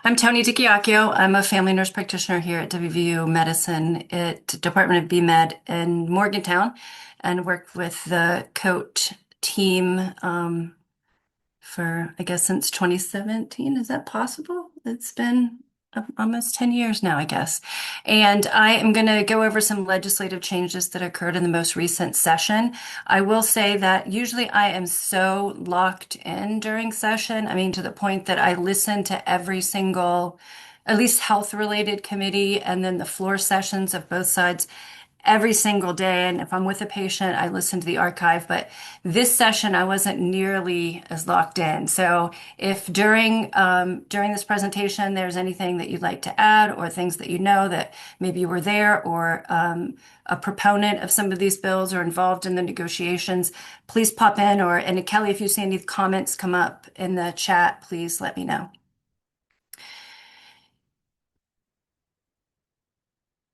I'm Toni DiChiacchio. I'm a family nurse practitioner here at WVU Medicine at Department of BMed in Morgantown and worked with the COAT team for, I guess, since 2017. Is that possible? It's been almost 10 years now, I guess. And I am going to go over some legislative changes that occurred in the most recent session. I will say that usually I am so locked in during session. I mean, to the point that I listen to every single, at least health related committee, and then the floor sessions of both sides every single day. And if I'm with a patient, I listen to the archive. But this session, I wasn't nearly as locked in. So if during this presentation there's anything that you'd like to add, or things that you know that maybe you were there, or a proponent of some of these bills or involved in the negotiations, please pop in. And Kelly, if you see any comments come up in the chat, please let me know.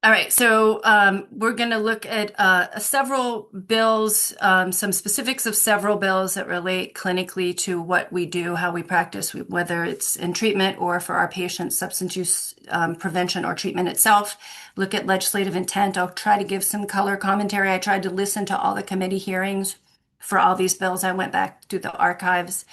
All right, so we're going to look at several bills, some specifics of several bills that relate clinically to what we do, how we practice, whether it's in treatment or for our patients, substance use prevention or treatment itself. Look at legislative intent. I'll try to give some color commentary. I tried to listen to all the committee hearings for all these bills. I went back to the archives.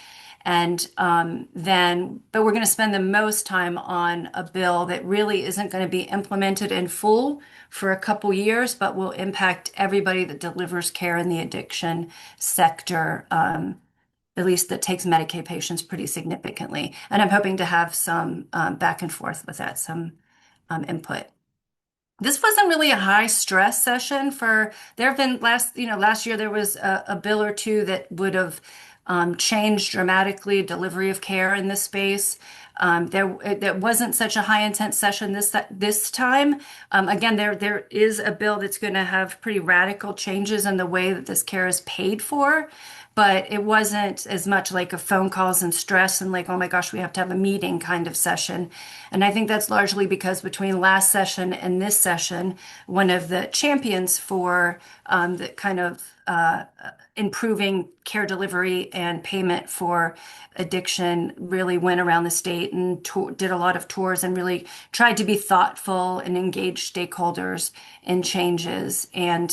And but we're going to spend the most time on a bill that really isn't going to be implemented in full for a couple years, but will impact everybody that delivers care in the addiction sector, at least that takes Medicaid patients pretty significantly. And I'm hoping to have some back and forth with that, some input. This wasn't really a high stress session there have been last year there was a bill or two that would have changed dramatically delivery of care in this space. There wasn't such a high intense session this time. Again, there is a bill that's going to have pretty radical changes in the way that this care is paid for, but it wasn't as much like a phone calls and stress and like, oh my gosh, we have to have a meeting kind of session. And I think that's largely because between last session and this session, one of the champions for the kind of improving care delivery and payment for addiction really went around the state and did a lot of tours and really tried to be thoughtful and engage stakeholders in changes. And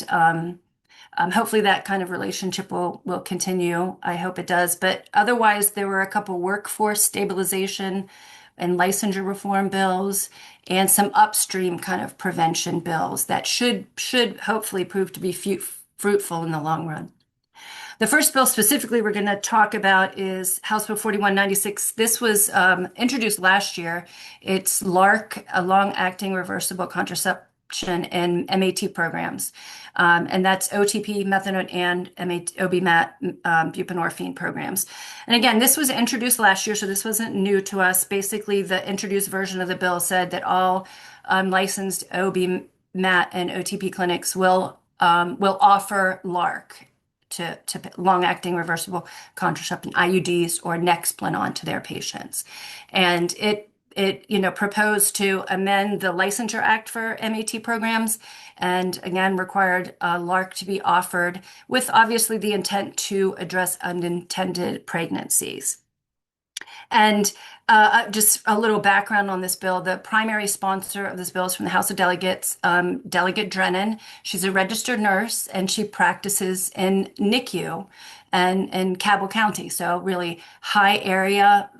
hopefully that kind of relationship will continue. I hope it does. But otherwise, there were a couple workforce stabilization and licensure reform bills and some upstream kind of prevention bills that should hopefully prove to be fruitful in the long run. The first bill specifically we're going to talk about is House Bill 4196. This was introduced last year. It's LARC, a long-acting reversible contraception in MAT programs. And that's OTP, methadone, and OB-MAT, buprenorphine programs. And again, this was introduced last year, so this wasn't new to us. Basically, the introduced version of the bill said that all licensed OB-MAT and OTP clinics will offer LARC to long-acting reversible contraception IUDs or Nexplanon to their patients. And it proposed to amend the Licensure Act for MAT programs and again required LARC to be offered with obviously the intent to address unintended pregnancies. And just a little background on this bill. The primary sponsor of this bill is from the House of Delegates, Delegate Drennan. She's a registered nurse and she practices in NICU and in Cabell County. So really high area,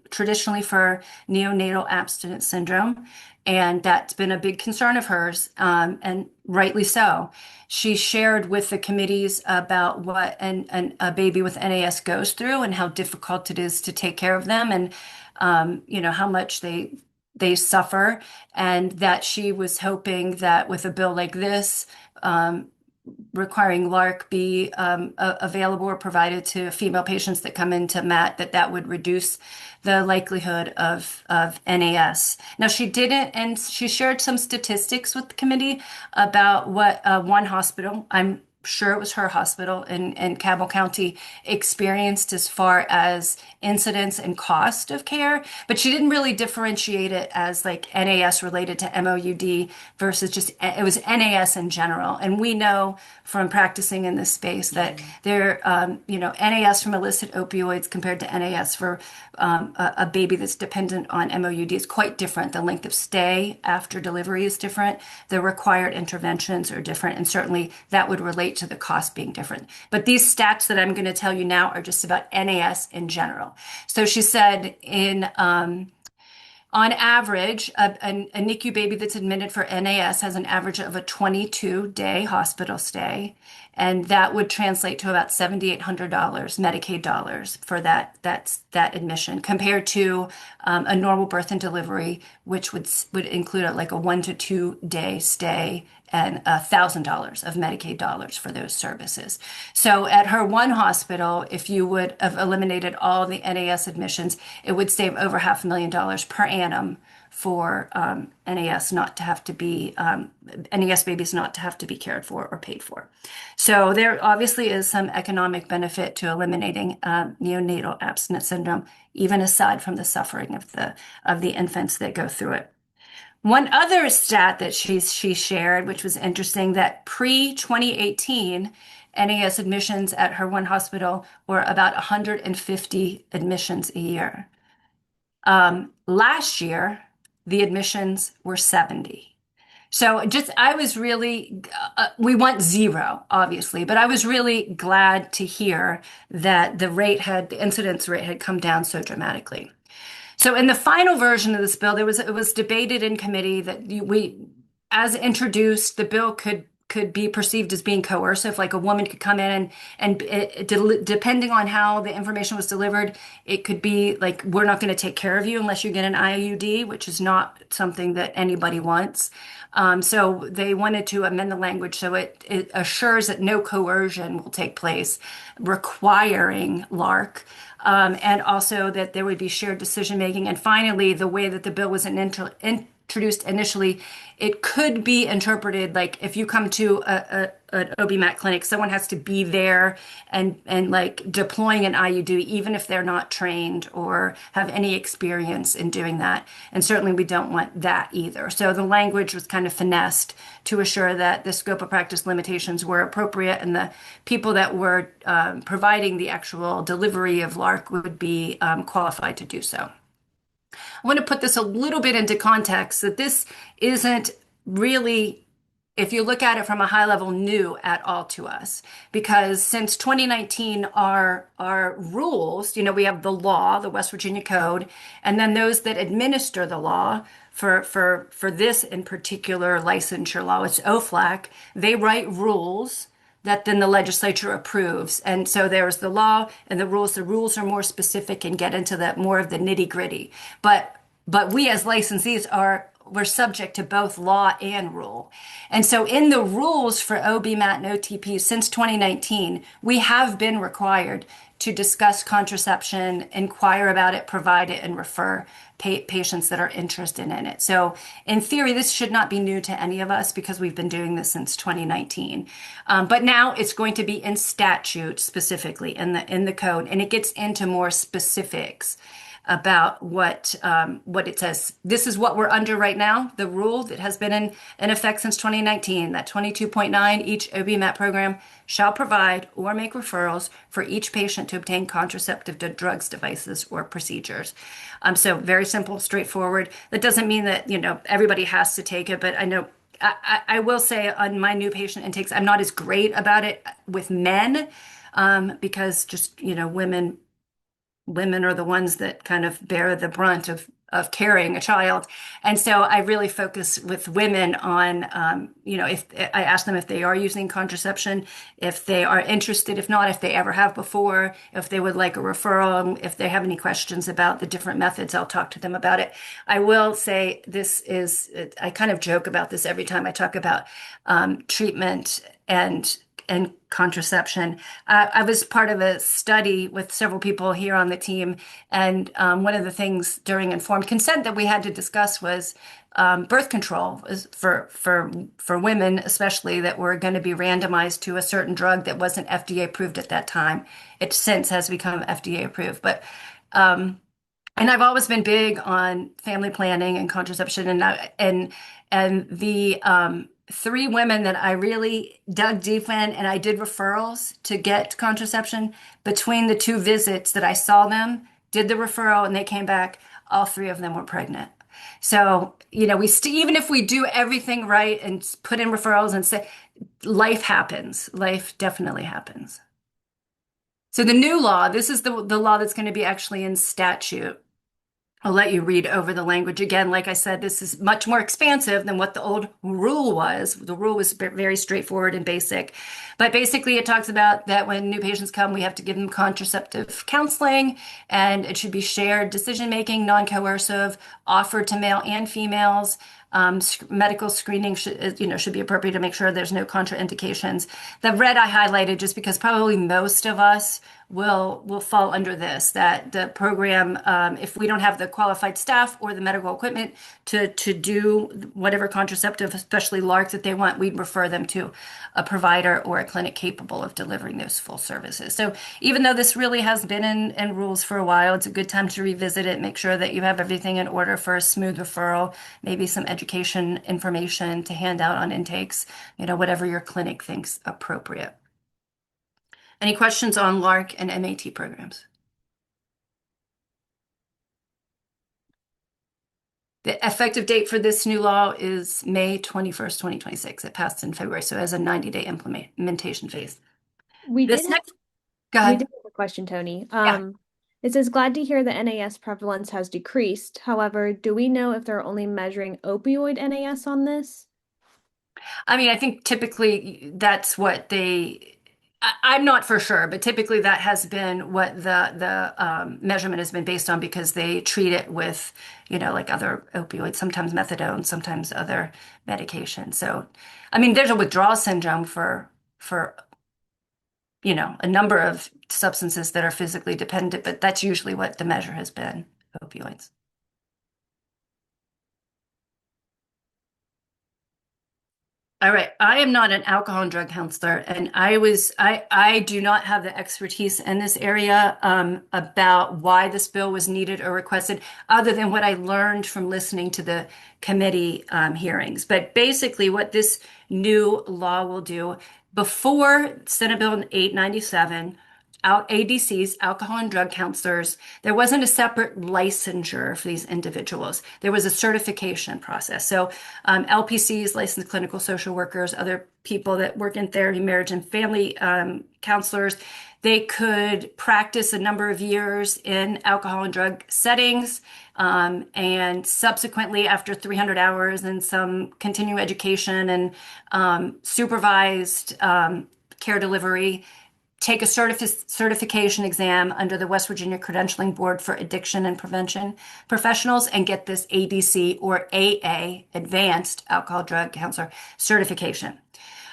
traditionally for neonatal abstinence syndrome. And that's been a big concern of hers, and rightly so. She shared with the committees about what a baby with NAS goes through and how difficult it is to take care of them, and how much they suffer, and that she was hoping that with a bill like this, requiring LARC be available or provided to female patients that come into MAT, that would reduce the likelihood of NAS. Now, she didn't, and she shared some statistics with the committee about what one hospital, I'm sure it was her hospital in Cabell County experienced as far as incidence and cost of care, but she didn't really differentiate it as like NAS related to MOUD versus just it was NAS in general. And we know from practicing in this space that NAS from illicit opioids compared to NAS for a baby that's dependent on MOUD is quite different. The length of stay after delivery is different. The required interventions are different, and certainly that would relate to the cost being different. But these stats that I'm going to tell you now are just about NAS in general. So she said on average, a NICU baby that's admitted for NAS has an average of a 22-day hospital stay, and that would translate to about $7,800 Medicaid dollars for that admission, compared to a normal birth and delivery, which would include like a 1 to 2 day stay and $1,000 of Medicaid dollars for those services. So at her one hospital, if you would have eliminated all the NAS admissions, it would save over $500,000 per annum for NAS not to have to be NAS babies not to have to be cared for or paid for. So there obviously is some economic benefit to eliminating neonatal abstinence syndrome, even aside from the suffering of the infants that go through it. One other stat that she shared, which was interesting, that pre-2018, NAS admissions at her one hospital were about 150 admissions a year. Last year, the admissions were 70. So I was really, we want zero, obviously, but I was really glad to hear that the incidence rate had come down so dramatically. So in the final version of this bill, it was debated in committee that as introduced, the bill could be perceived as being coercive, like a woman could come in and depending on how the information was delivered, it could be like, we're not going to take care of you unless you get an IUD, which is not something that anybody wants. So they wanted to amend the language so it assures that no coercion will take place, requiring LARC. And also that there would be shared decision making. And finally, the way that the bill was introduced initially, it could be interpreted like if you come to an OB-MAT clinic, someone has to be there and like deploying an IUD, even if they're not trained or have any experience in doing that. And certainly we don't want that either. So the language was kind of finessed to assure that the scope of practice limitations were appropriate and the people that were providing the actual delivery of LARC would be qualified to do so. I want to put this a little bit into context that this isn't really, if you look at it from a high level, new at all to us. Because since 2019, our rules, we have the law, the West Virginia Code, and then those that administer the law for this in particular licensure law, it's OFLAC, they write rules that then the legislature approves. And so there's the law and the rules. The rules are more specific and get into that more of the nitty gritty. But we as licensees we're subject to both law and rule. And so in the rules for OB-MAT and OTP since 2019, we have been required to discuss contraception, inquire about it, provide it, and refer patients that are interested in it. So in theory, this should not be new to any of us because we've been doing this since 2019. But now it's going to be in statute specifically in the code, and it gets into more specifics about what it says. This is what we're under right now, the rule that has been in effect since 2019, that 22.9, each OB-MAT program shall provide or make referrals for each patient to obtain contraceptive drugs, devices, or procedures. So very simple, straightforward. That doesn't mean that, everybody has to take it, but I know I will say on my new patient intakes, I'm not as great about it with men because just, women are the ones that kind of bear the brunt of carrying a child. And so I really focus with women on, if I ask them if they are using contraception, if they are interested, if not, if they ever have before, if they would like a referral, if they have any questions about the different methods, I'll talk to them about it. I will say I kind of joke about this every time I talk about treatment and and contraception. I was part of a study with several people here on the team, and one of the things during informed consent that we had to discuss was birth control for women, especially that were going to be randomized to a certain drug that wasn't FDA approved at that time. It since has become FDA approved, but and I've always been big on family planning and contraception, and the three women that I really dug deep in, and I did referrals to get contraception. Between the two visits that I saw them, did the referral, and they came back, all three of them were pregnant. So, even if we do everything right and put in referrals and say, life happens, life definitely happens. So the new law, this is the law that's going to be actually in statute. I'll let you read over the language again. Like I said, this is much more expansive than what the old rule was. The rule was very straightforward and basic. But basically, it talks about that when new patients come, we have to give them contraceptive counseling, and it should be shared decision-making, non-coercive, offered to male and females. Medical screening should be appropriate to make sure there's no contraindications. The red I highlighted just because probably most of us will fall under this, that the program, if we don't have the qualified staff or the medical equipment to do whatever contraceptive, especially LARC, that they want, we'd refer them to a provider or a clinic capable of delivering those full services. So even though this really has been in rules for a while, it's a good time to revisit it, make sure that you have everything in order for a smooth referral, maybe some education information to hand out on intakes, whatever your clinic thinks appropriate. Any questions on LARC and MAT programs? The effective date for this new law is May 21st, 2026. It passed in February, so it has a 90-day implementation phase. We This did have, next, go we ahead. did have a question, Tony. Yeah. It says, glad to hear the NAS prevalence has decreased. However, do we know if they're only measuring opioid NAS on this? I mean, I think typically that's what I'm not for sure, but typically that has been what the measurement has been based on because they treat it with, like other opioids, sometimes methadone, sometimes other medications. So, I mean, there's a withdrawal syndrome for a number of substances that are physically dependent, but that's usually what the measure has been, opioids. All right. I am not an alcohol and drug counselor, and I do not have the expertise in this area about why this bill was needed or requested, other than what I learned from listening to the committee hearings. But basically, what this new law will do, before Senate Bill 897, ADCs, alcohol and drug counselors, there wasn't a separate licensure for these individuals. There was a certification process. So LPCs, licensed clinical social workers, other people that work in therapy, marriage and family counselors, they could practice a number of years in alcohol and drug settings. And subsequently, after 300 hours and some continuing education and supervised care delivery, take a certification exam under the West Virginia Credentialing Board for Addiction and Prevention Professionals and get this ADC or AA, Advanced Alcohol Drug Counselor certification.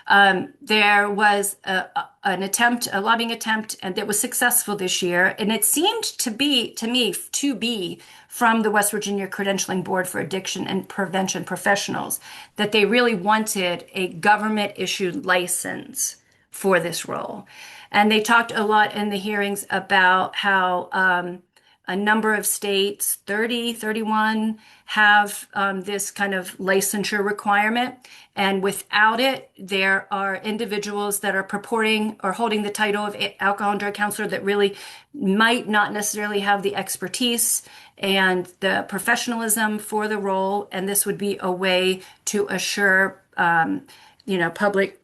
There was a lobbying attempt, and that was successful this year. And it seemed to me, from the West Virginia Credentialing Board for Addiction and Prevention Professionals, that they really wanted a government-issued license for this role. And they talked a lot in the hearings about how a number of states, 30, 31, have this kind of licensure requirement. And without it, there are individuals that are purporting or holding the title of alcohol and drug counselor that really might not necessarily have the expertise and the professionalism for the role. And this would be a way to assure, public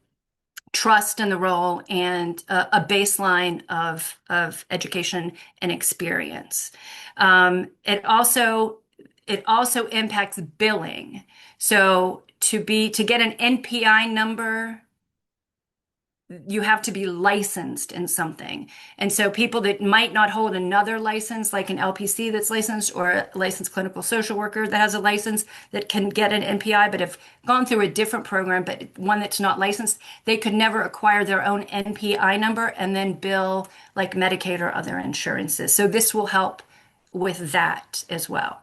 trust in the role and a baseline of education and experience. It also impacts billing. So to get an NPI number, you have to be licensed in something. And so people that might not hold another license, like an LPC that's licensed or a licensed clinical social worker that has a license that can get an NPI, but have gone through a different program, but one that's not licensed, they could never acquire their own NPI number and then bill like Medicaid or other insurances. So this will help with that as well.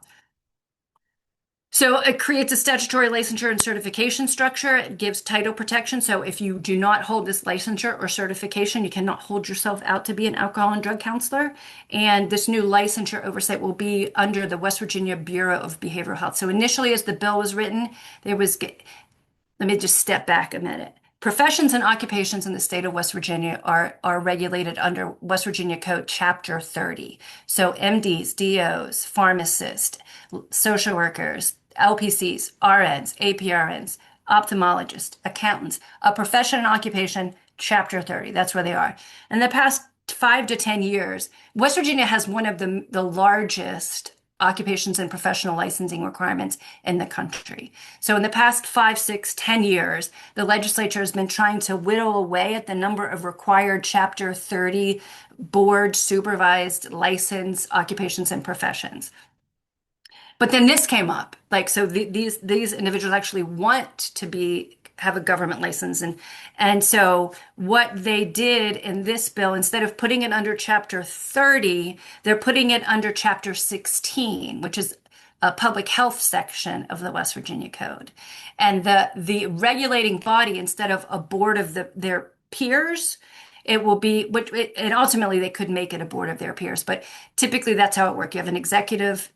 So it creates a statutory licensure and certification structure. It gives title protection. So if you do not hold this licensure or certification, you cannot hold yourself out to be an alcohol and drug counselor. And this new licensure oversight will be under the West Virginia Bureau of Behavioral Health. So initially, as the bill was written, there was, let me just step back a minute. Professions and occupations in the state of West Virginia are regulated under West Virginia Code Chapter 30. So MDs, DOs, pharmacists, social workers, LPCs, RNs, APRNs, ophthalmologists, accountants, a profession and occupation, Chapter 30. That's where they are. In the past 5 to 10 years, West Virginia has one of the largest occupations and professional licensing requirements in the country. So in the past 5, 6, 10 years, the legislature has been trying to whittle away at the number of required Chapter 30 board supervised licensed occupations and professions. But then this came up. Like, so these individuals actually want to have a government license. And so what they did in this bill, instead of putting it under Chapter 30, they're putting it under Chapter 16, which is a public health section of the West Virginia Code. And the regulating body, instead of a board of their peers, it will be, and ultimately they could make it a board of their peers, but typically that's how it works. You have an executive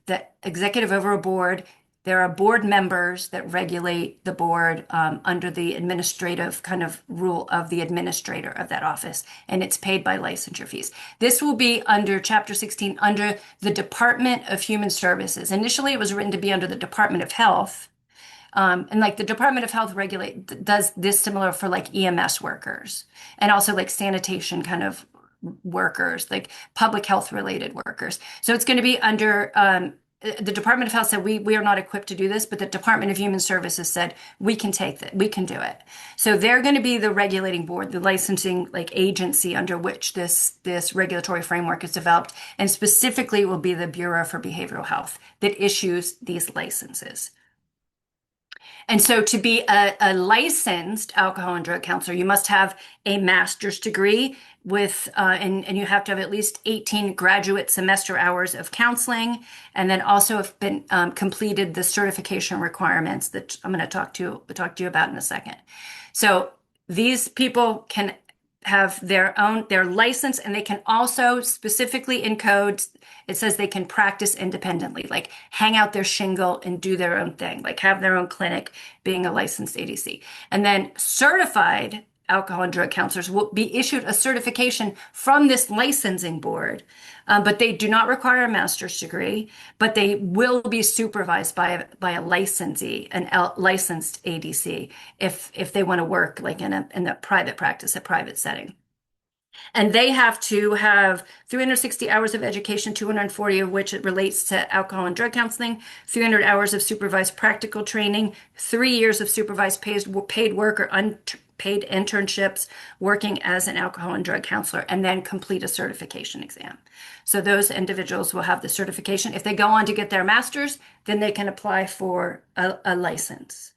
over a board. There are board members that regulate the board under the administrative kind of rule of the administrator of that office, and it's paid by licensure fees. This will be under Chapter 16 under the Department of Human Services. Initially, it was written to be under the Department of Health. And like the Department of Health does this similar for like EMS workers and also like sanitation kind of workers, like public health related workers. So it's going to be under the Department of Health said we are not equipped to do this, but the Department of Human Services said we can take that, we can do it. So they're going to be the regulating board, the licensing like agency under which this regulatory framework is developed, and specifically will be the Bureau for Behavioral Health that issues these licenses. And so to be a licensed alcohol and drug counselor, you must have a master's degree and you have to have at least 18 graduate semester hours of counseling, and then also have been completed the certification requirements that I'm going to talk to you about in a second. So these people can have their license, and they can also specifically in codes, it says they can practice independently, like hang out their shingle and do their own thing, like have their own clinic, being a licensed ADC. And then certified alcohol and drug counselors will be issued a certification from this licensing board, but they do not require a master's degree, but they will be supervised by a licensee, licensed ADC, if they want to work like in a private practice, a private setting. And they have to have 360 hours of education, 240 of which it relates to alcohol and drug counseling, 300 hours of supervised practical training, 3 years of supervised paid work or unpaid internships working as an alcohol and drug counselor, and then complete a certification exam. So those individuals will have the certification. If they go on to get their master's, then they can apply for a license.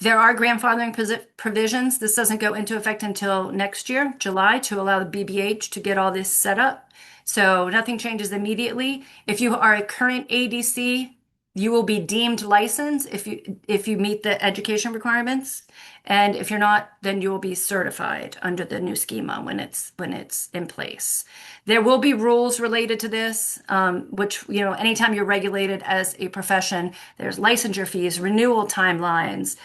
There are grandfathering provisions. This doesn't go into effect until next year, July, to allow the BBH to get all this set up. So nothing changes immediately. If you are a current ADC, you will be deemed licensed if you meet the education requirements. And if you're not, then you will be certified under the new schema when it's in place. There will be rules related to this, which, anytime you're regulated as a profession, there's licensure fees, renewal timelines,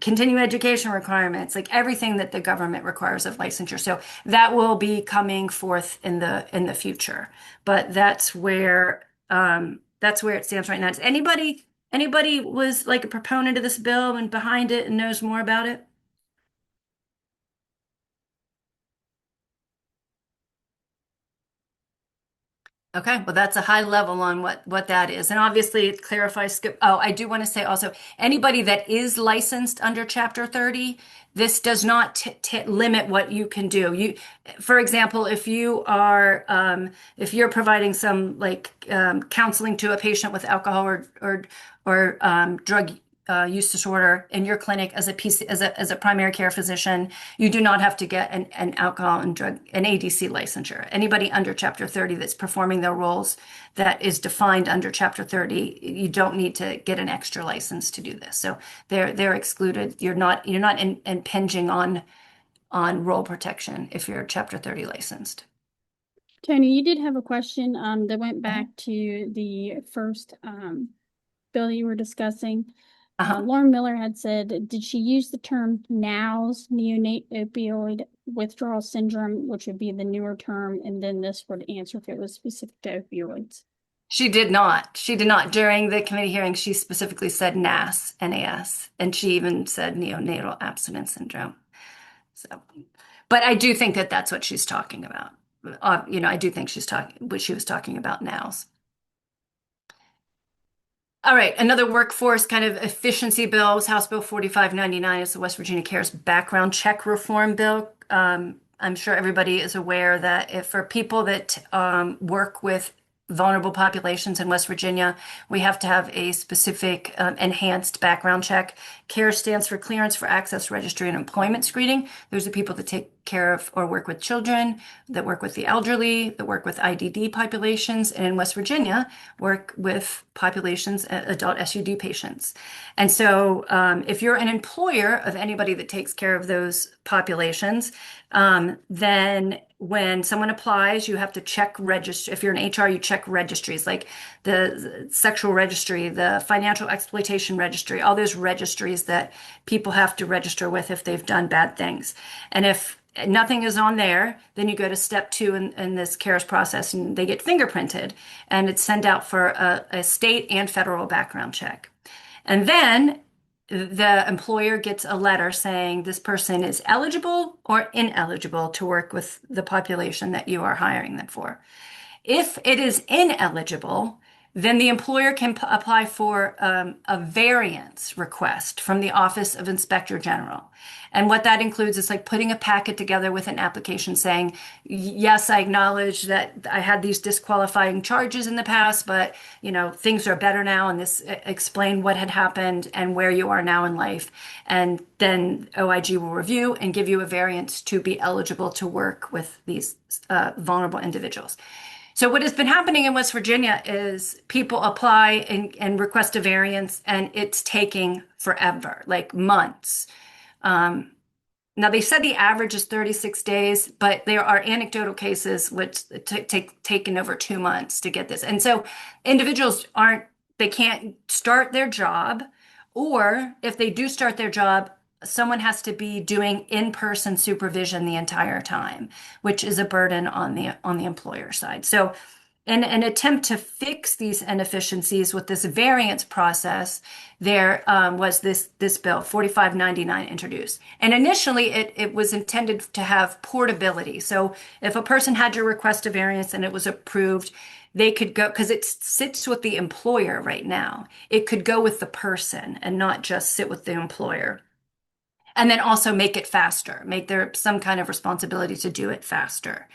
continuing education requirements, like everything that the government requires of licensure. So that will be coming forth in the future. But that's where it stands right now. Does anybody was like a proponent of this bill and behind it and knows more about it? Okay, well, that's a high level on what that is, and obviously it clarifies scope. Oh, I do want to say also, anybody that is licensed under Chapter 30, this does not t limit what you can do. For example, if you're providing some like counseling to a patient with alcohol or drug use disorder in your clinic as a as a primary care physician, you do not have to get an alcohol and drug an ADC licensure. Anybody under Chapter 30 that's performing their roles that is defined under Chapter 30, you don't need to get an extra license to do this. So they're excluded. You're not impinging on role protection if you're Chapter 30 licensed. Tony, you did have a question that went back to the first bill you were discussing. Lauren Miller had said, did she use the term NOWS, neonate opioid withdrawal syndrome, which would be the newer term, and then this would answer if it was specific to opioids? She did not. She did not. During the committee hearing, she specifically said NAS, and she even said neonatal abstinence syndrome. So, but I do think that that's what she's talking about. I do think she was talking about nows. All right, another workforce kind of efficiency bill was House Bill 4599. It's the West Virginia Cares Background Check Reform Bill. I'm sure everybody is aware that if for people that work with vulnerable populations in West Virginia, we have to have a specific enhanced background check. CARE stands for Clearance for Access Registry and Employment Screening. Those are people that take care of or work with children, that work with the elderly, that work with IDD populations, and in West Virginia, work with populations, adult SUD patients. And so if you're an employer of anybody that takes care of those populations, then when someone applies, you have to check register. If you're an HR, you check registries like the sexual registry, the financial exploitation registry, all those registries that people have to register with if they've done bad things. And if nothing is on there, then you go to step 2 in this CARES process and they get fingerprinted and it's sent out for a state and federal background check. And then the employer gets a letter saying this person is eligible or ineligible to work with the population that you are hiring them for. If it is ineligible, then the employer can apply for a variance request from the Office of Inspector General. And what that includes is like putting a packet together with an application saying, yes, I acknowledge that I had these disqualifying charges in the past, but things are better now, and this explain what had happened and where you are now in life. And then OIG will review and give you a variance to be eligible to work with these vulnerable individuals. So what has been happening in West Virginia is people apply and request a variance, and it's taking forever, like months. Now, they said the average is 36 days, but there are anecdotal cases which taken over 2 months to get this. And so individuals they can't start their job, or if they do start their job, someone has to be doing in-person supervision the entire time, which is a burden on the employer side. So in an attempt to fix these inefficiencies with this variance process, there was this bill 4599 introduced. And initially it was intended to have portability. So if a person had to request a variance and it was approved, they could go, because it sits with the employer right now. It could go with the person and not just sit with the employer. And then also make it faster, make there some kind of responsibility to do it faster.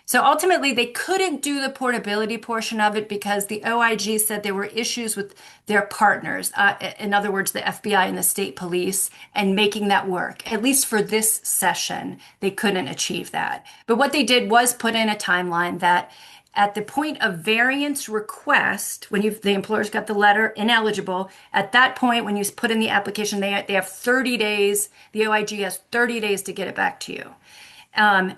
So ultimately, they couldn't do the portability portion of it because the OIG said there were issues with their partners, in other words, the FBI and the state police, and making that work. At least for this session, they couldn't achieve that. But what they did was put in a timeline that at the point of variance request, when the employer's got the letter ineligible, at that point, when you put in the application, they have 30 days. The OIG has 30 days to get it back to you.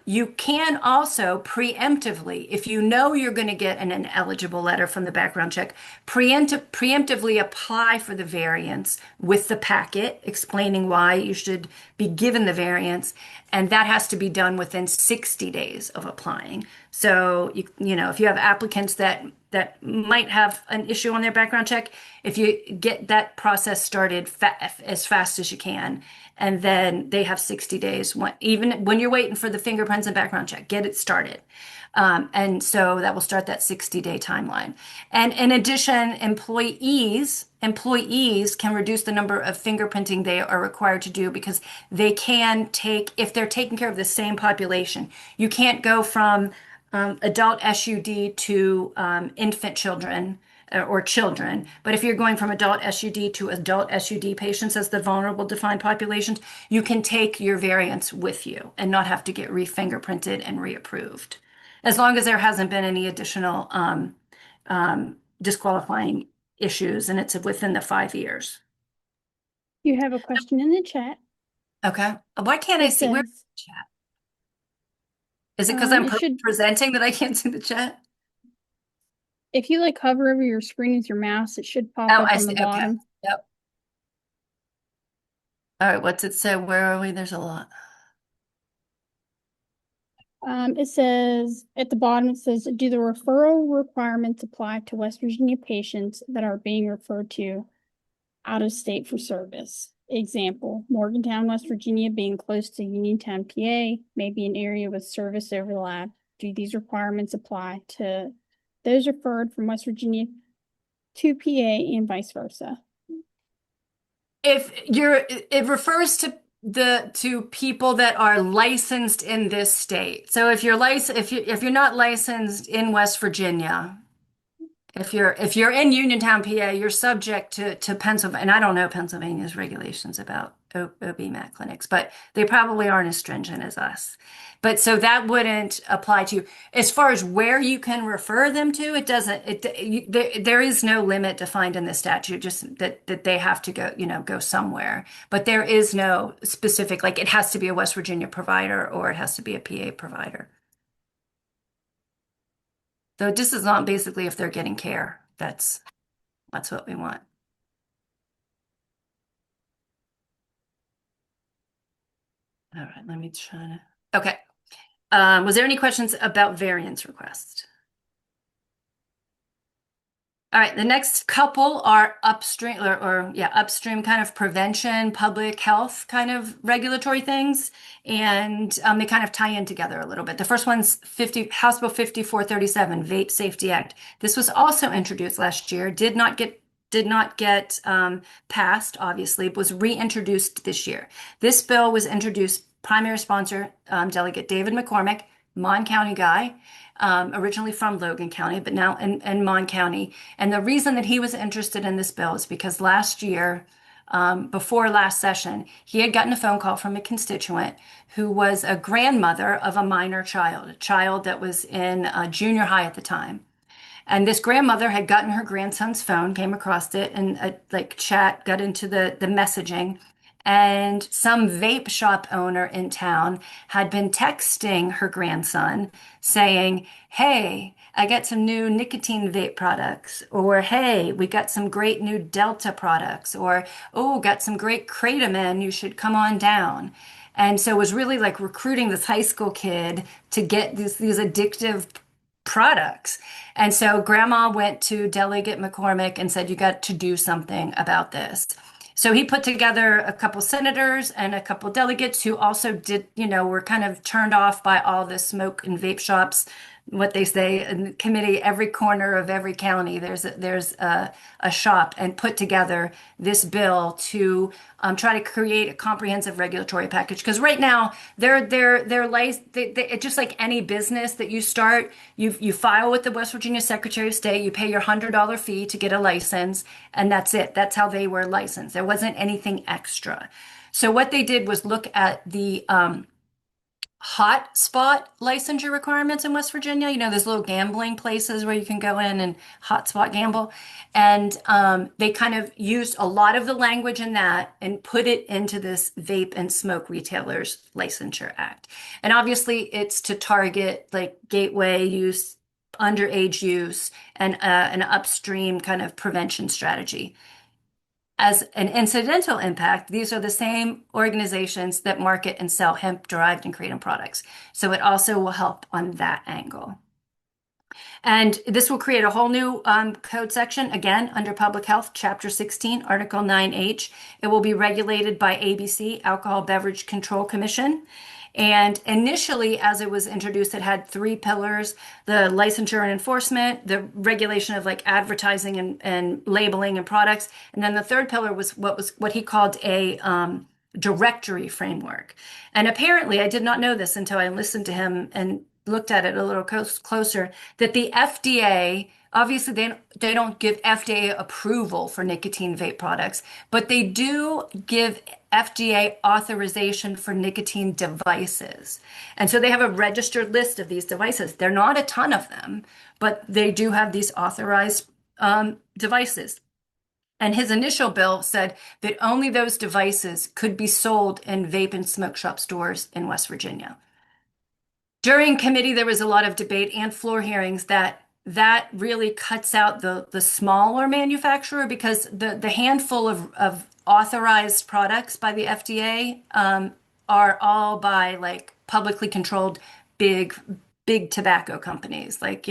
You can also preemptively, if you know you're going to get an ineligible letter from the background check, preemptively apply for the variance with the packet explaining why you should be given the variance. And that has to be done within 60 days of applying. So, if you have applicants that that might have an issue on their background check, if you get that process started as fast as you can, and then they have 60 days, even when you're waiting for the fingerprints and background check, get it started. And so that will start that 60-day timeline. And in addition, employees can reduce the number of fingerprinting they are required to do because they can take, if they're taking care of the same population, you can't go from adult SUD to infant children or children. But if you're going from adult SUD to adult SUD patients as the vulnerable defined populations, you can take your variants with you and not have to get re-fingerprinted and reapproved, as long as there hasn't been any additional disqualifying issues and it's within the 5 years. You have a question in the chat. Okay. Why can't I see? Where's Says, the chat? Is it because I'm it should, presenting that I can't see the chat? if you like hover over your screen with your mouse, it should pop Oh, up I on see. the Okay. bottom. Yep. All right. What's it say? Where are we? There's a lot. It says at the bottom, it says, do the referral requirements apply to West Virginia patients that are being referred to out of state for service? Example, Morgantown, West Virginia being close to Uniontown, PA, may be an area with service overlap. Do these requirements apply to those referred from West Virginia to PA and vice versa? It refers to people that are licensed in this state. So if you're not licensed in West Virginia, if you're in Uniontown, PA, you're subject to Pennsylvania. And I don't know Pennsylvania's regulations about OB/MAT clinics, but they probably aren't as stringent as us. But so that wouldn't apply to you. As far as where you can refer them to, it doesn't. There is no limit defined in the statute. Just that they have to go somewhere. But there is no specific, like it has to be a West Virginia provider or it has to be a PA provider. So this is not basically if they're getting care. That's what we want. All right, let me try to. Okay. Was there any questions about variance requests? All right, the next couple are upstream upstream kind of prevention, public health kind of regulatory things, and they kind of tie in together a little bit. The first one's House Bill 5437, Vape Safety Act. This was also introduced last year, did not get passed, obviously, was reintroduced this year. This bill was introduced, primary sponsor, Delegate David McCormick, Mon County guy. Originally from Logan County, but now in Mon County. And the reason that he was interested in this bill is because last year, before last session, he had gotten a phone call from a constituent who was a grandmother of a minor child, a child that was in junior high at the time. And this grandmother had gotten her grandson's phone, came across it, and like chat, got into the messaging. And some vape shop owner in town had been texting her grandson saying, "Hey, I got some new nicotine vape products," or "Hey, we got some great new Delta products," or "Oh, got some great Kratom, you should come on down." And so it was really like recruiting this high school kid to get these addictive products. And so grandma went to Delegate McCormick and said, "You got to do something about this." So he put together a couple senators and a couple delegates who also were kind of turned off by all the smoke and vape shops. What they say in the committee, every corner of every county, there's a shop, and put together this bill to try to create a comprehensive regulatory package. Because right now, it's just like any business that you start, you file with the West Virginia Secretary of State, you pay your $100 fee to get a license, and that's it. That's how they were licensed. There wasn't anything extra. So what they did was look at the hot spot licensure requirements in West Virginia. There's little gambling places where you can go in and hotspot gamble. And they kind of used a lot of the language in that and put it into this Vape and Smoke Retailers Licensure Act. And obviously it's to target like gateway use, underage use, and an upstream kind of prevention strategy. As an incidental impact, these are the same organizations that market and sell hemp-derived and kratom products. So it also will help on that angle. And this will create a whole new code section, again, under Public Health, Chapter 16, Article 9H. It will be regulated by ABC, Alcohol Beverage Control Commission. And initially, as it was introduced, it had three pillars: the licensure and enforcement, the regulation of like advertising and labeling and products. And then the third pillar was what he called a directory framework. And apparently, I did not know this until I listened to him and looked at it a little closer, that the FDA, obviously they don't give FDA approval for nicotine vape products, but they do give FDA authorization for nicotine devices. And so they have a registered list of these devices. They're not a ton of them, but they do have these authorized devices. And his initial bill said that only those devices could be sold in vape and smoke shop stores in West Virginia. During committee, there was a lot of debate and floor hearings that really cuts out the smaller manufacturer, because the handful of authorized products by the FDA are all by like publicly controlled big tobacco companies, like,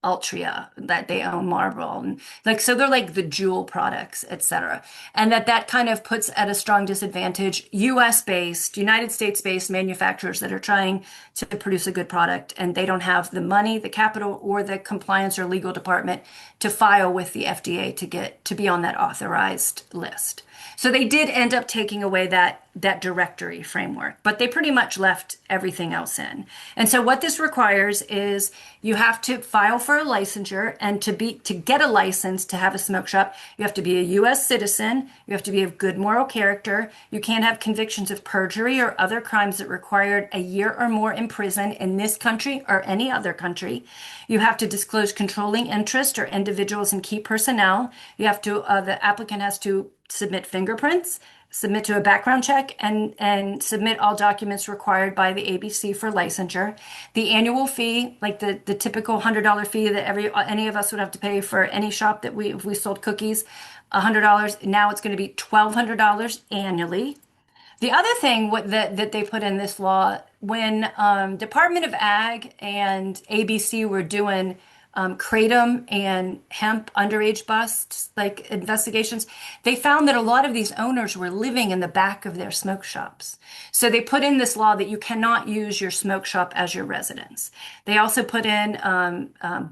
Altria, that they own Marlboro, and like, so they're like the jewel products, etc. And that kind of puts at a strong disadvantage US based, United States based manufacturers that are trying to produce a good product, and they don't have the money, the capital, or the compliance or legal department to file with the FDA to be on that authorized list. So they did end up taking away that directory framework, but they pretty much left everything else in. And so what this requires is you have to file for a licensure, and to get a license to have a smoke shop, you have to be a US citizen, you have to be of good moral character, you can't have convictions of perjury or other crimes that required a year or more in prison in this country or any other country. You have to disclose controlling interest or individuals and key personnel. You have to the applicant has to submit fingerprints, submit to a background check, and submit all documents required by the ABC for licensure. The annual fee, like the typical $100 fee that any of us would have to pay for any shop that if we sold cookies, $100. Now it's going to be $1,200 annually. The other thing that they put in this law, when Department of Ag and ABC were doing kratom and hemp underage busts, like investigations, they found that a lot of these owners were living in the back of their smoke shops. So they put in this law that you cannot use your smoke shop as your residence. They also put in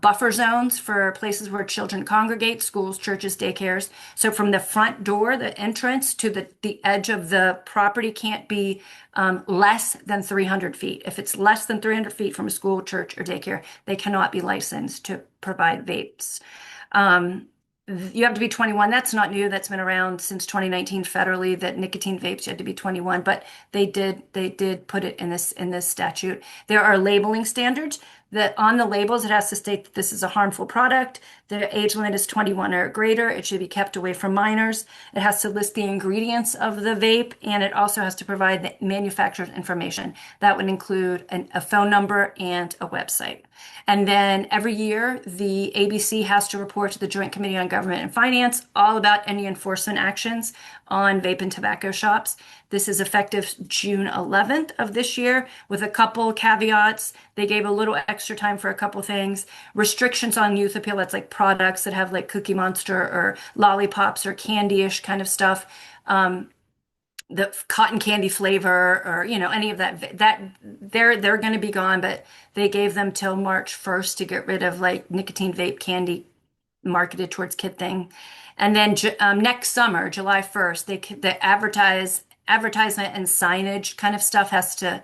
buffer zones for places where children congregate, schools, churches, daycares. So from the front door, the entrance, to the edge of the property can't be less than 300 feet. If it's less than 300 feet from a school, church, or daycare, they cannot be licensed to provide vapes. You have to be 21. That's not new. That's been around since 2019 federally, that nicotine vapes you had to be 21, but they did put it in this statute. There are labeling standards that on the labels, it has to state that this is a harmful product. The age limit is 21 or greater. It should be kept away from minors. It has to list the ingredients of the vape, and it also has to provide the manufacturer's information. That would include a phone number and a website. And then every year, the ABC has to report to the Joint Committee on Government and Finance all about any enforcement actions on vape and tobacco shops. This is effective June 11th of this year, with a couple caveats. They gave a little extra time for a couple things. Restrictions on youth appeal, that's like products that have like Cookie Monster or lollipops or candy-ish kind of stuff. The cotton candy flavor, or any of that they're going to be gone, but they gave them till March 1st to get rid of like nicotine vape candy marketed towards kid thing. And then next summer, July 1st, the advertisement and signage kind of stuff has to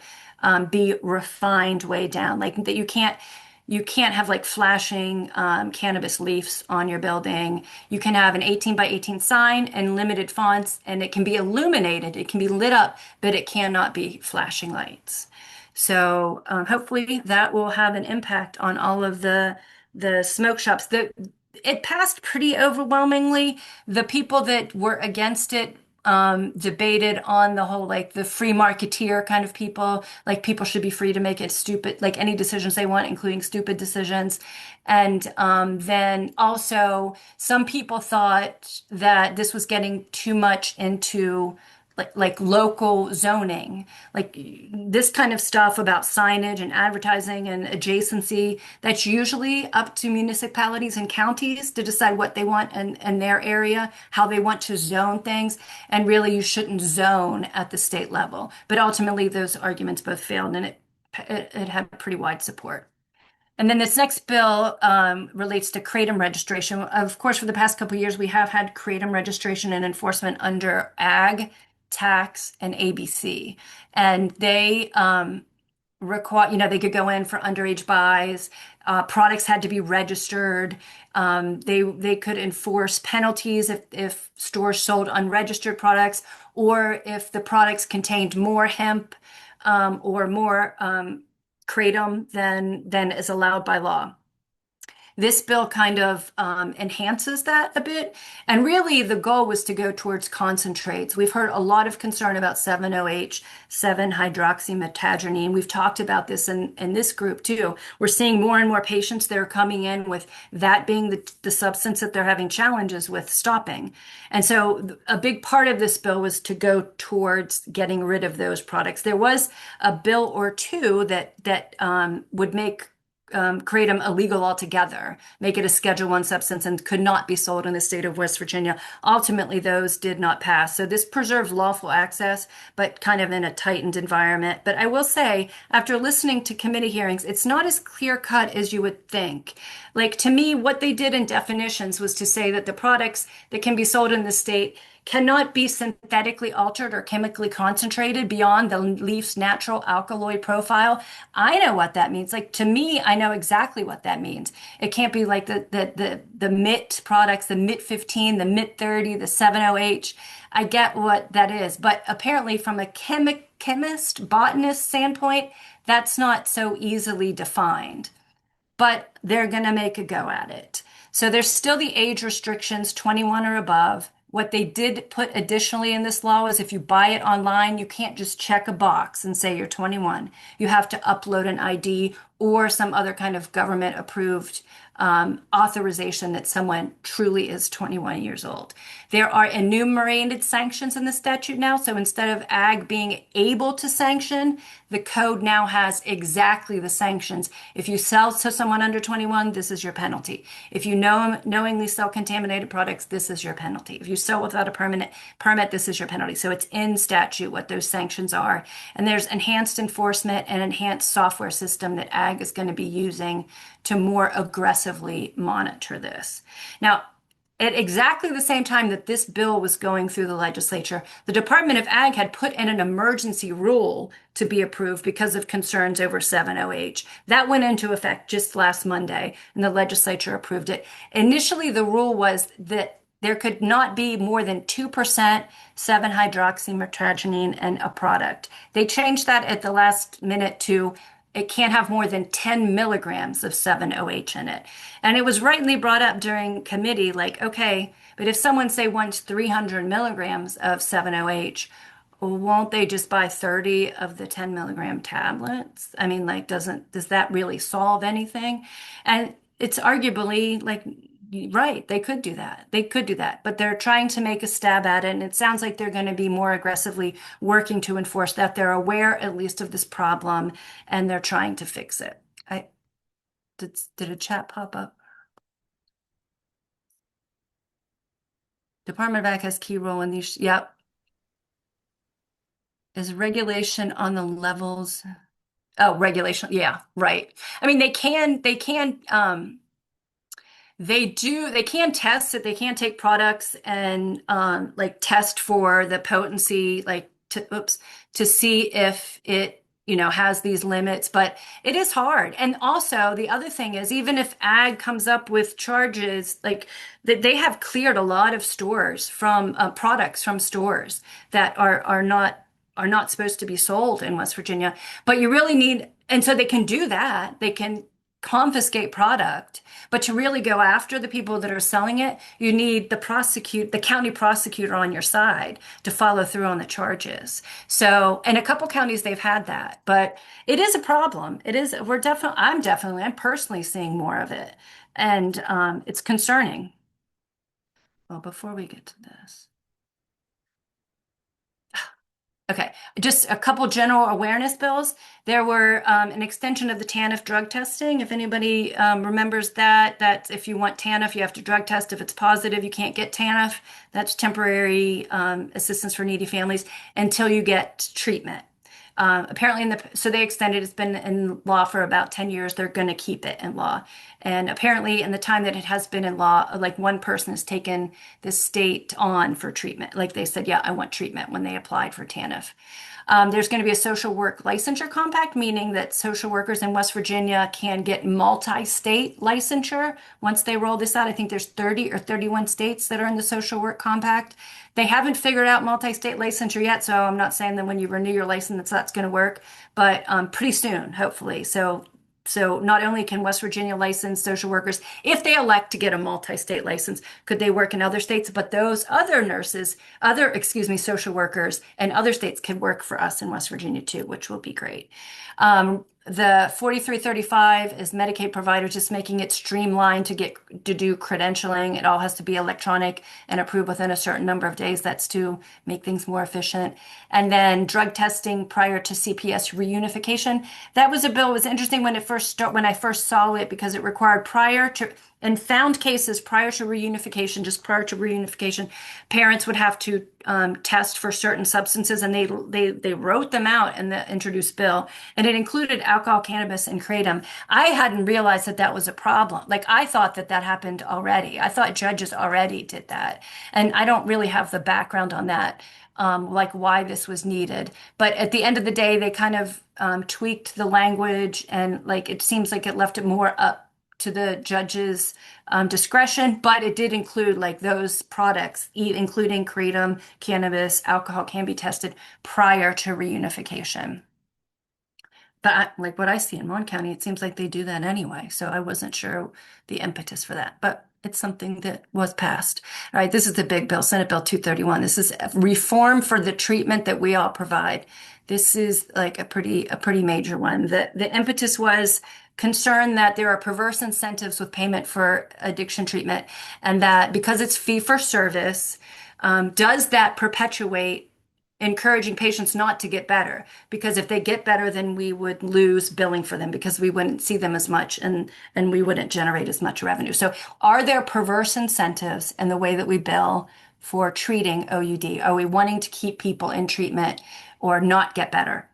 be refined way down, like that you can't have like flashing cannabis leaves on your building. You can have an 18 by 18 sign and limited fonts, and it can be illuminated, it can be lit up, but it cannot be flashing lights. So hopefully that will have an impact on all of the smoke shops. It passed pretty overwhelmingly. The people that were against it debated on the whole, like the free marketeer kind of people, like people should be free to make it stupid, like any decisions they want, including stupid decisions. And then also some people thought that this was getting too much into like local zoning, like this kind of stuff about signage and advertising and adjacency, that's usually up to municipalities and counties to decide what they want in their area, how they want to zone things. And really, you shouldn't zone at the state level. But ultimately, those arguments both failed, and it had pretty wide support. And then this next bill relates to kratom registration. Of course, for the past couple of years, we have had kratom registration and enforcement under ag, tax, and ABC. And they require, they could go in for underage buys. Products had to be registered. They could enforce penalties if stores sold unregistered products, or if the products contained more hemp or more kratom than is allowed by law. This bill kind of enhances that a bit. And really, the goal was to go towards concentrates. We've heard a lot of concern about 7-OH, 7-hydroxymetagonine. We've talked about this in this group too. We're seeing more and more patients that are coming in with that being the substance that they're having challenges with stopping. And so a big part of this bill was to go towards getting rid of those products. There was a bill or two that would make kratom illegal altogether, make it a Schedule I substance, and could not be sold in the state of West Virginia. Ultimately, those did not pass. So this preserves lawful access, but kind of in a tightened environment. But I will say, after listening to committee hearings, it's not as clear cut as you would think. Like, to me, what they did in definitions was to say that the products that can be sold in the state cannot be synthetically altered or chemically concentrated beyond the leaf's natural alkaloid profile. I know what that means. Like, to me, I know exactly what that means. It can't be like the MIT products, the MIT 15, the MIT 30, the 7-OH. I get what that is, but apparently from a chemist, botanist standpoint, that's not so easily defined. But they're going to make a go at it. So there's still the age restrictions, 21 or above. What they did put additionally in this law is if you buy it online, you can't just check a box and say you're 21. You have to upload an ID or some other kind of government approved authorization that someone truly is 21 years old. There are enumerated sanctions in the statute now. So instead of ag being able to sanction, the code now has exactly the sanctions. If you sell to someone under 21, this is your penalty. If you knowingly sell contaminated products, this is your penalty. If you sell without a permit, this is your penalty. So it's in statute what those sanctions are. And there's enhanced enforcement and enhanced software system that ag is going to be using to more aggressively monitor this. Now, at exactly the same time that this bill was going through the legislature, the Department of Ag had put in an emergency rule to be approved because of concerns over 7-OH. That went into effect just last Monday, and the legislature approved it. Initially, the rule was that there could not be more than 2% 7-hydroxymetagonine in a product. They changed that at the last minute to it can't have more than 10 milligrams of 7-OH in it. And it was rightly brought up during committee, like, okay, but if someone, say, wants 300 milligrams of 7-OH, won't they just buy 30 of the 10 milligram tablets? I mean, like, does that really solve anything? And it's arguably like, right, they could do that. They could do that, but they're trying to make a stab at it. And it sounds like they're going to be more aggressively working to enforce that. They're aware at least of this problem and they're trying to fix it. Did a chat pop up? Department of Ag has key role in these. Yep. Is regulation on the levels? Oh, regulation. Yeah, right. I mean, they can test it. They can take products and like test for the potency, like to see if it, has these limits, but it is hard. And also the other thing is, even if ag comes up with charges, like they have cleared a lot of stores from products from stores that are not supposed to be sold in West Virginia. But you really need, and so they can do that. They can confiscate product, but to really go after the people that are selling it, you need the county prosecutor on your side to follow through on the charges. So in a couple counties, they've had that, but it is a problem. It is, I'm personally seeing more of it, and it's concerning. Well, before we get to this, Okay, just a couple general awareness bills. There were an extension of the TANF drug testing. If anybody remembers that, that if you want TANF, you have to drug test. If it's positive, you can't get TANF. That's temporary assistance for needy families until you get treatment. Apparently, so they extended. It's been in law for about 10 years. They're going to keep it in law. And apparently, in the time that it has been in law, like one person has taken the state on for treatment. Like they said, yeah, I want treatment when they applied for TANF. There's going to be a social work licensure compact, meaning that social workers in West Virginia can get multi-state licensure once they roll this out. I think there's 30 or 31 states that are in the social work compact. They haven't figured out multi-state licensure yet, so I'm not saying that when you renew your license that's going to work, but pretty soon, hopefully. So not only can West Virginia license social workers, if they elect to get a multi-state license, could they work in other states? But those other nurses, social workers and other states can work for us in West Virginia too, which will be great. The 4335 is Medicaid providers, just making it streamlined to do credentialing. It all has to be electronic and approved within a certain number of days. That's to make things more efficient. And then drug testing prior to CPS reunification. That was a bill. It was interesting when I first saw it because it required prior to and found cases prior to reunification, just prior to reunification, parents would have to test for certain substances, and they wrote them out in the introduced bill, and it included alcohol, cannabis, and kratom. I hadn't realized that that was a problem. Like I thought that that happened already. I thought judges already did that, and I don't really have the background on that. Like why this was needed. But at the end of the day, they kind of tweaked the language and like it seems like it left it more up to the judge's discretion, but it did include like those products, including kratom, cannabis, alcohol can be tested prior to reunification. But like what I see in Mon County, it seems like they do that anyway. So I wasn't sure the impetus for that, but it's something that was passed. All right, this is the big bill, Senate Bill 231. This is reform for the treatment that we all provide. This is like a pretty major one. The impetus was concern that there are perverse incentives with payment for addiction treatment, and that because it's fee for service, does that perpetuate encouraging patients not to get better? Because if they get better, then we would lose billing for them because we wouldn't see them as much and we wouldn't generate as much revenue. So are there perverse incentives in the way that we bill for treating OUD? Are we wanting to keep people in treatment or not get better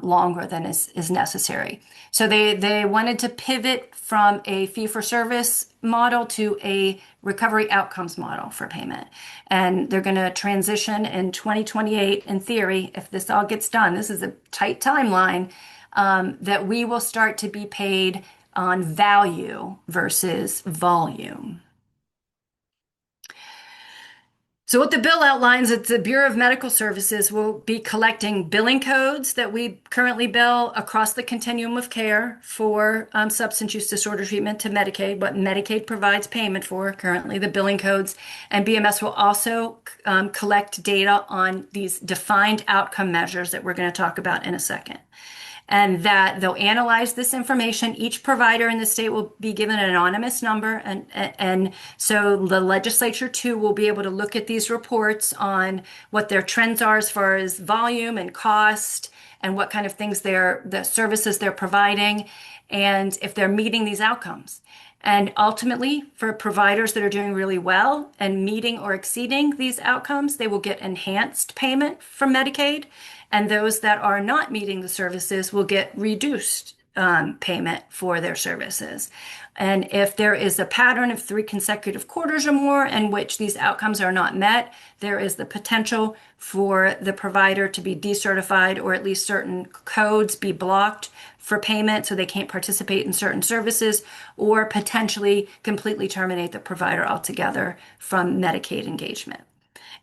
longer than is necessary? So they wanted to pivot from a fee-for-service model to a recovery outcomes model for payment. And they're going to transition in 2028, in theory, if this all gets done. This is a tight timeline, that we will start to be paid on value versus volume. So what the bill outlines is the Bureau of Medical Services will be collecting billing codes that we currently bill across the continuum of care for substance use disorder treatment to Medicaid, what Medicaid provides payment for currently, the billing codes. And BMS will also collect data on these defined outcome measures that we're going to talk about in a second. And that they'll analyze this information. Each provider in the state will be given an anonymous number. And so the legislature too will be able to look at these reports on what their trends are as far as volume and cost and what kind of things the services they're providing and if they're meeting these outcomes. And ultimately, for providers that are doing really well and meeting or exceeding these outcomes, they will get enhanced payment from Medicaid. And those that are not meeting the services will get reduced payment for their services. And if there is a pattern of 3 consecutive quarters or more in which these outcomes are not met, there is the potential for the provider to be decertified or at least certain codes be blocked for payment so they can't participate in certain services or potentially completely terminate the provider altogether from Medicaid engagement.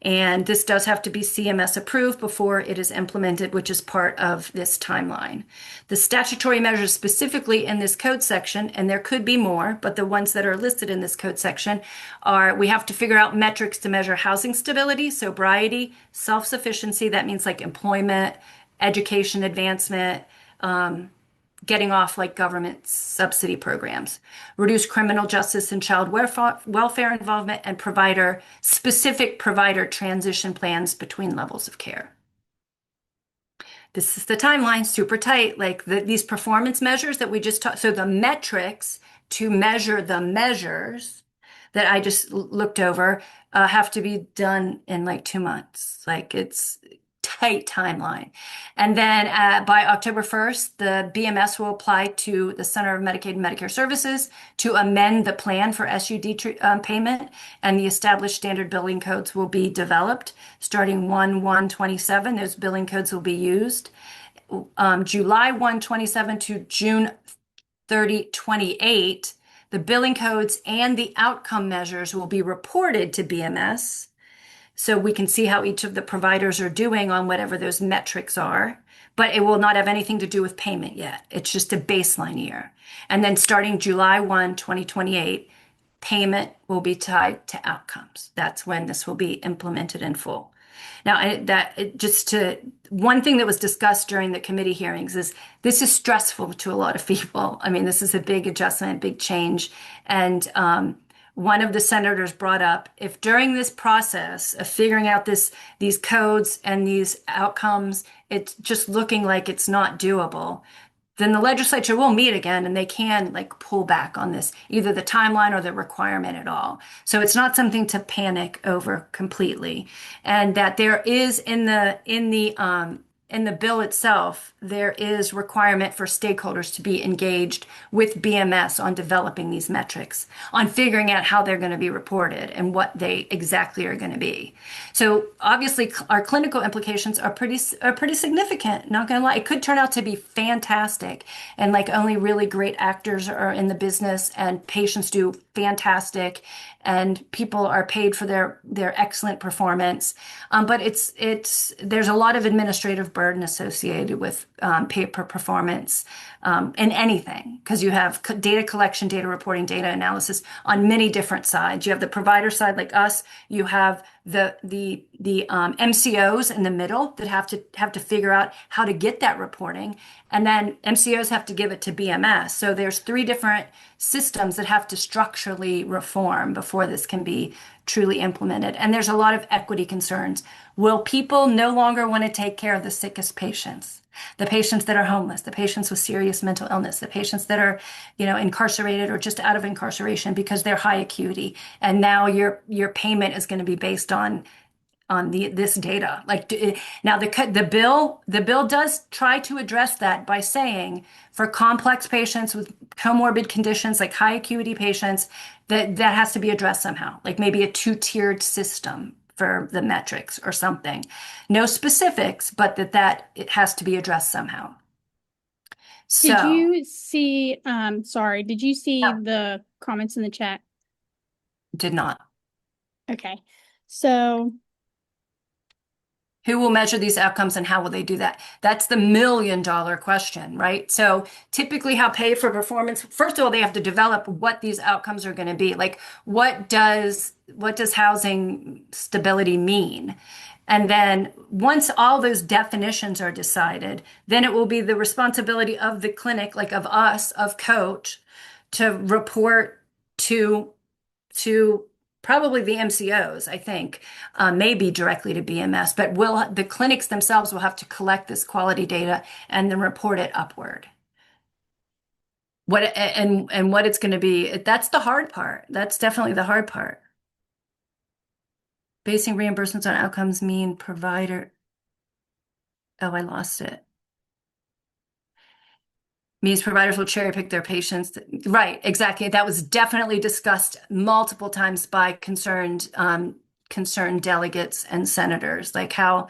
And this does have to be CMS approved before it is implemented, which is part of this timeline. The statutory measures specifically in this code section, and there could be more, but the ones that are listed in this code section are we have to figure out metrics to measure housing stability, sobriety, self-sufficiency. That means like employment, education advancement, getting off like government subsidy programs, reduce criminal justice and child welfare involvement, and specific provider transition plans between levels of care. this is the timeline, super tight, like these performance measures that we just talked. So the metrics to measure the measures that I just looked over have to be done in like 2 months. Like it's tight timeline. And then by October 1st, the BMS will apply to the Center of Medicaid and Medicare Services to amend the plan for SUD payment, and the established standard billing codes will be developed starting 1/1/27. Those billing codes will be used. July 1/27 to June 30, 28, the billing codes and the outcome measures will be reported to BMS so we can see how each of the providers are doing on whatever those metrics are, but it will not have anything to do with payment yet. It's just a baseline year. And then starting July 1, 2028, payment will be tied to outcomes. That's when this will be implemented in full. Now, one thing that was discussed during the committee hearings is this is stressful to a lot of people. I mean, this is a big adjustment, big change. And one of the senators brought up, if during this process of figuring out these codes and these outcomes, it's just looking like it's not doable, then the legislature will meet again and they can like pull back on this, either the timeline or the requirement at all. So it's not something to panic over completely. And that there is in the bill itself, there is requirement for stakeholders to be engaged with BMS on developing these metrics, on figuring out how they're going to be reported and what they exactly are going to be. So obviously our clinical implications are pretty significant. Not going to lie, it could turn out to be fantastic, and like only really great actors are in the business, and patients do fantastic, and people are paid for their excellent performance. But there's a lot of administrative burden associated with pay per performance in anything, because you have data collection, data reporting, data analysis on many different sides. You have the provider side, like us. You have the MCOs in the middle that have to figure out how to get that reporting, and then MCOs have to give it to BMS. So there's 3 different systems that have to structurally reform before this can be truly implemented. And there's a lot of equity concerns. Will people no longer want to take care of the sickest patients? The patients that are homeless, the patients with serious mental illness, the patients that are, incarcerated or just out of incarceration because they're high acuity. And now your payment is going to be based on this data. Now the bill does try to address that by saying for complex patients with comorbid conditions like high acuity patients, that has to be addressed somehow, like maybe a 2-tiered system for the metrics or something. No specifics, but that it has to be addressed somehow. So did you see No. the comments in the chat? Did not. Okay. So who will measure these outcomes and how will they do that? That's the $1,000,000 question, right? So typically how pay for performance, first of all, they have to develop what these outcomes are going to be. Like what does housing stability mean? And then once all those definitions are decided, then it will be the responsibility of the clinic, like of us, of coach, to report to probably the MCOs, I think, maybe directly to BMS, but the clinics themselves will have to collect this quality data and then report it upward. What it's going to be, that's the hard part. That's definitely the hard part. Basing reimbursements on outcomes mean provider. Oh, I lost it. Means providers will cherry pick their patients. Right, exactly. That was definitely discussed multiple times by concerned delegates and senators. Like how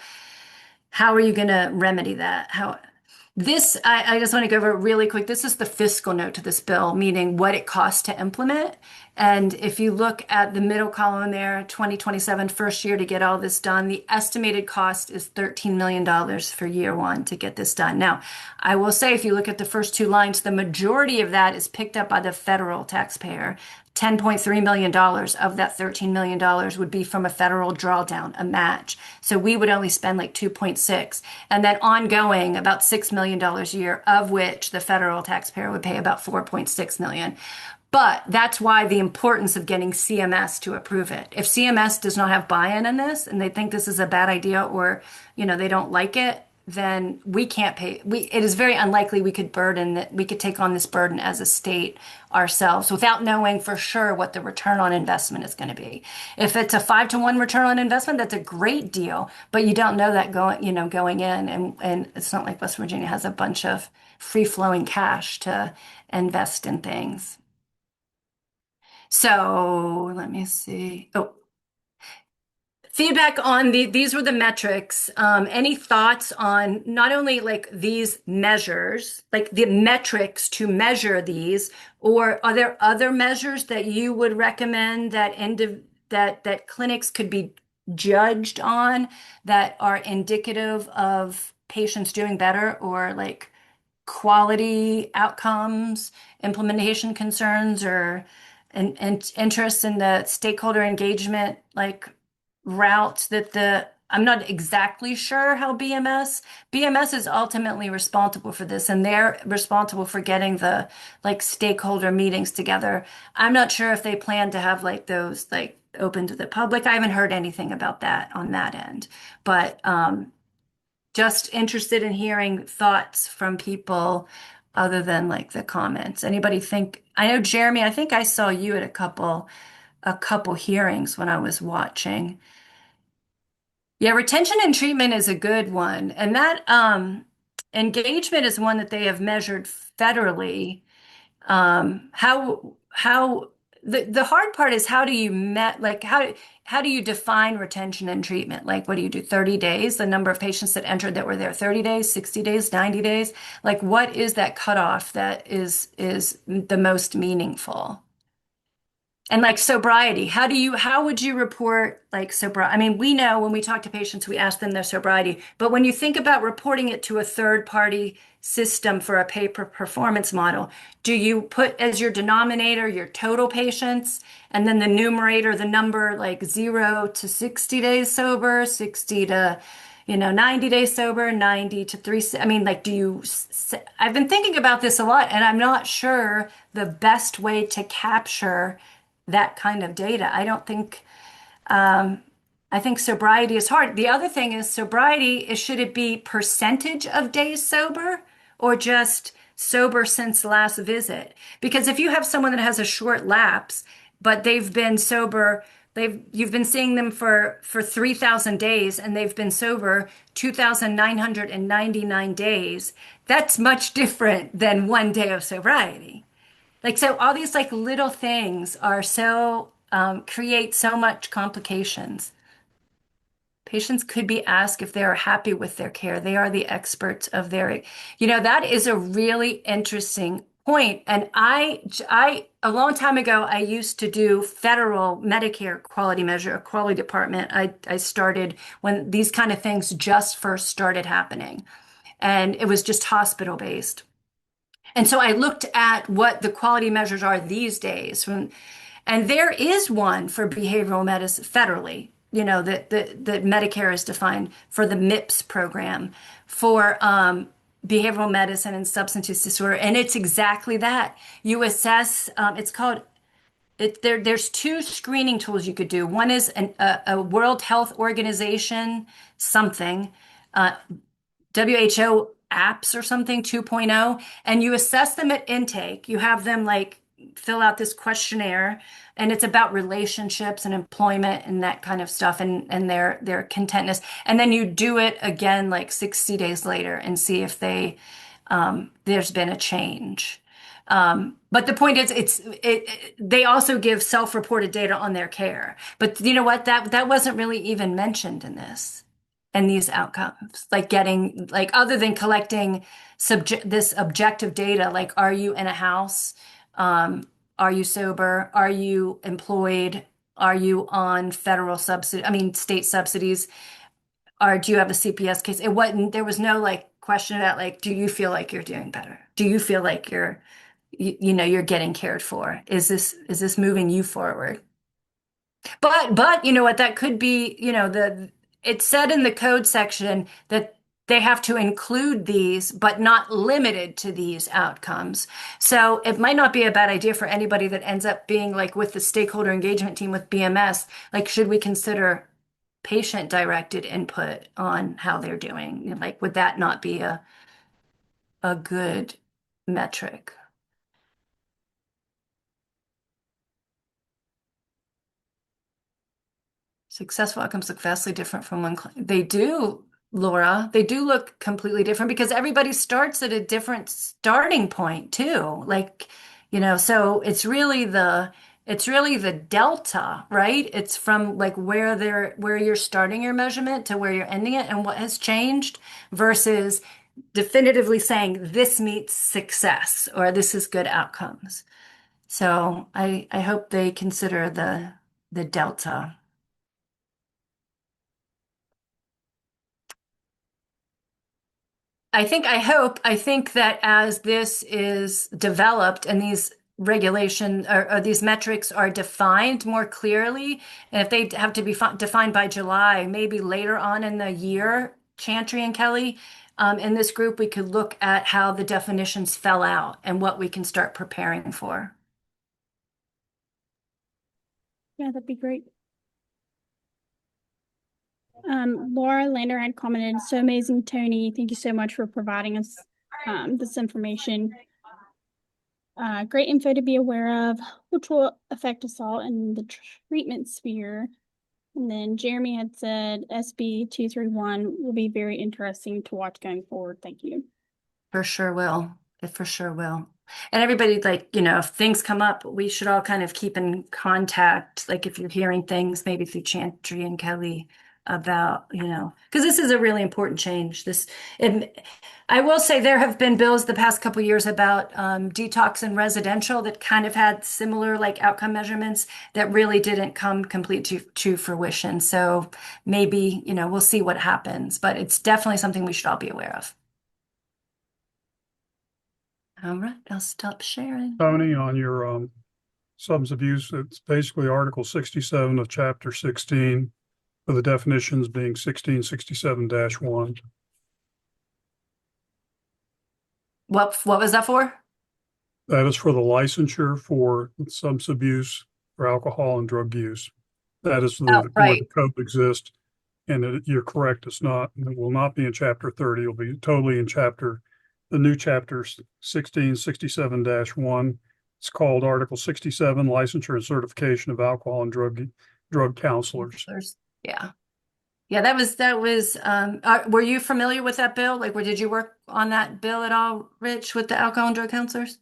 are you going to remedy that? I just want to go over it really quick. This is the fiscal note to this bill, meaning what it costs to implement. And if you look at the middle column there, 2027, first year to get all this done, the estimated cost is $13 million for year 1 to get this done. Now, I will say, if you look at the first 2 lines, the majority of that is picked up by the federal taxpayer. $10.3 million of that $13 million would be from a federal drawdown, a match. So we would only spend like 2.6. And then ongoing, about $6 million a year, of which the federal taxpayer would pay about 4.6 million. But that's why the importance of getting CMS to approve it. If CMS does not have buy-in in this and they think this is a bad idea, or they don't like it, then we can't pay. It is very unlikely we could take on this burden as a state ourselves without knowing for sure what the return on investment is going to be. If it's a 5-to-1 return on investment, that's a great deal, but you don't know that going in, and it's not like West Virginia has a bunch of free-flowing cash to invest in things. So let me see. Oh, feedback on these were the metrics. Any thoughts on not only like these measures, like the metrics to measure these, or are there other measures that you would recommend that clinics could be judged on that are indicative of patients doing better or like quality outcomes, implementation concerns, or and interest in the stakeholder engagement like route that I'm not exactly sure how BMS is ultimately responsible for this, and they're responsible for getting the like stakeholder meetings together. I'm not sure if they plan to have like those like open to the public. I haven't heard anything about that on that end, but just interested in hearing thoughts from people other than like the comments. Anybody think, I know Jeremy, I think I saw you at a couple hearings when I was watching. Yeah, retention and treatment is a good one. And that engagement is one that they have measured federally. How the hard part is how do you how do you define retention and treatment? Like what do you do? 30 days, the number of patients that entered that were there 30 days, 60 days, 90 days? Like what is that cutoff that is the most meaningful? And like sobriety, how would you report like sobriety? I mean, we know when we talk to patients, we ask them their sobriety, but when you think about reporting it to a third party system for a pay per performance model, do you put as your denominator your total patients and then the numerator, the number like 0 to 60 days sober, 60 to 90 days sober, 90 to 3. I mean, like, I've been thinking about this a lot, and I'm not sure the best way to capture that kind of data. I think sobriety is hard. The other thing is sobriety is should it be percentage of days sober or just sober since last visit? Because if you have someone that has a short lapse, but they've been sober, you've been seeing them for 3,000 days and they've been sober 2,999 days, that's much different than 1 day of sobriety. Like, so all these like little things are create so much complications. Patients could be asked if they are happy with their care. They are the experts of that is a really interesting point. And a long time ago, I used to do federal Medicare quality measure, quality department. I started when these kind of things just first started happening, and it was just hospital based. And so I looked at what the quality measures are these days, and there is one for behavioral medicine federally, that Medicare is defined for the MIPS program for behavioral medicine and substance use disorder. And it's exactly that. You assess, there's two screening tools you could do. One is a World Health Organization something. WHO apps or something 2.0, and you assess them at intake. You have them like fill out this questionnaire, and it's about relationships and employment and that kind of stuff and their contentness. And then you do it again like 60 days later and see if there's been a change. But the point is, they also give self-reported data on their care. But you know what? That wasn't really even mentioned in this and these outcomes, like getting like other than collecting this objective data, like are you in a house? Are you sober? Are you employed? Are you on federal subsidy? I mean, state subsidies? Or do you have a CPS case? There was no like question about like, do you feel like you're doing better? Do you feel like you're getting cared for? Is this moving you forward? But you know what, that could be, it said in the code section that they have to include these, but not limited to these outcomes. So it might not be a bad idea for anybody that ends up being like with the stakeholder engagement team with BMS, like should we consider patient-directed input on how they're doing? You know, like, would that not be a good metric? Successful outcomes look vastly different from one client. They do, Laura. They do look completely different because everybody starts at a different starting point too. Like, you know, so it's really the delta, right? It's from like where you're starting your measurement to where you're ending it and what has changed versus definitively saying this meets success or this is good outcomes. So I hope they consider the delta. I think that as this is developed and these regulation or these metrics are defined more clearly, and if they have to be defined by July, maybe later on in the year, Chantry and Kelly, in this group, we could look at how the definitions fell out and what we can start preparing for. Yeah, that'd be great. Laura Lander had commented, so amazing, Toni. Thank you so much for providing us this information. Great info to be aware of, which will affect us all in the treatment sphere. And then Jeremy had said SB 231 will be very interesting to watch going forward. Thank you. For sure will. It for sure will. And everybody, like, you know, if things come up, we should all kind of keep in contact. Like if you're hearing things, maybe through Chantry and Kelly about, you know, because this is a really important change. I will say there have been bills the past couple of years about detox and residential that kind of had similar like outcome measurements that really didn't come complete to fruition. So maybe, you know, we'll see what happens, but it's definitely something we should all be aware of. All right, I'll stop sharing. Tony, on your substance abuse, it's basically Article 67 of Chapter 16, with the definitions being 1667-1. What was that for? That is for the licensure for substance abuse for alcohol and drug use. That is Oh, where right. the code exists. And you're correct, it will not be in Chapter 30. It'll be totally in the new chapter 1667-1. It's called Article 67, Licensure and Certification of Alcohol and Drug Counselors. Yeah. Yeah, that was were you familiar with that bill? Like, did you work on that bill at all, Rich, with the alcohol and drug counselors?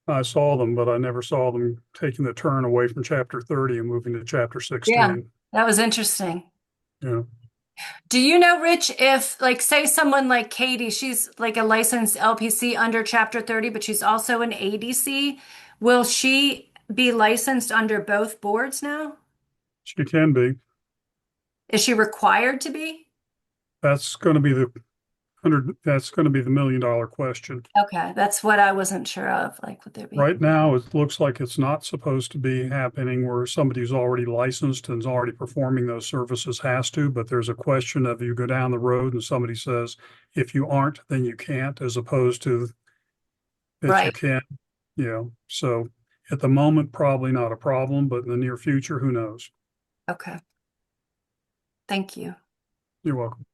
I saw them, but I never saw them taking the turn away from Chapter 30 and moving to Chapter 16. Yeah, that was interesting. Yeah. Do you know, Rich, if like say someone like Katie, she's like a licensed LPC under Chapter 30, but she's also an ADC, will she be licensed under both boards now? She can be. Is she required to be? That's going to be the $1 million question. Okay, that's what I wasn't sure of. Like, would there be? Right now, it looks like it's not supposed to be happening where somebody who's already licensed and is already performing those services has to, but there's a question of you go down the road and somebody says, if you aren't, then you can't, as opposed to that you Right. can, you know. So at the moment, probably not a problem, but in the near future, who knows? Okay. Thank you. You're welcome.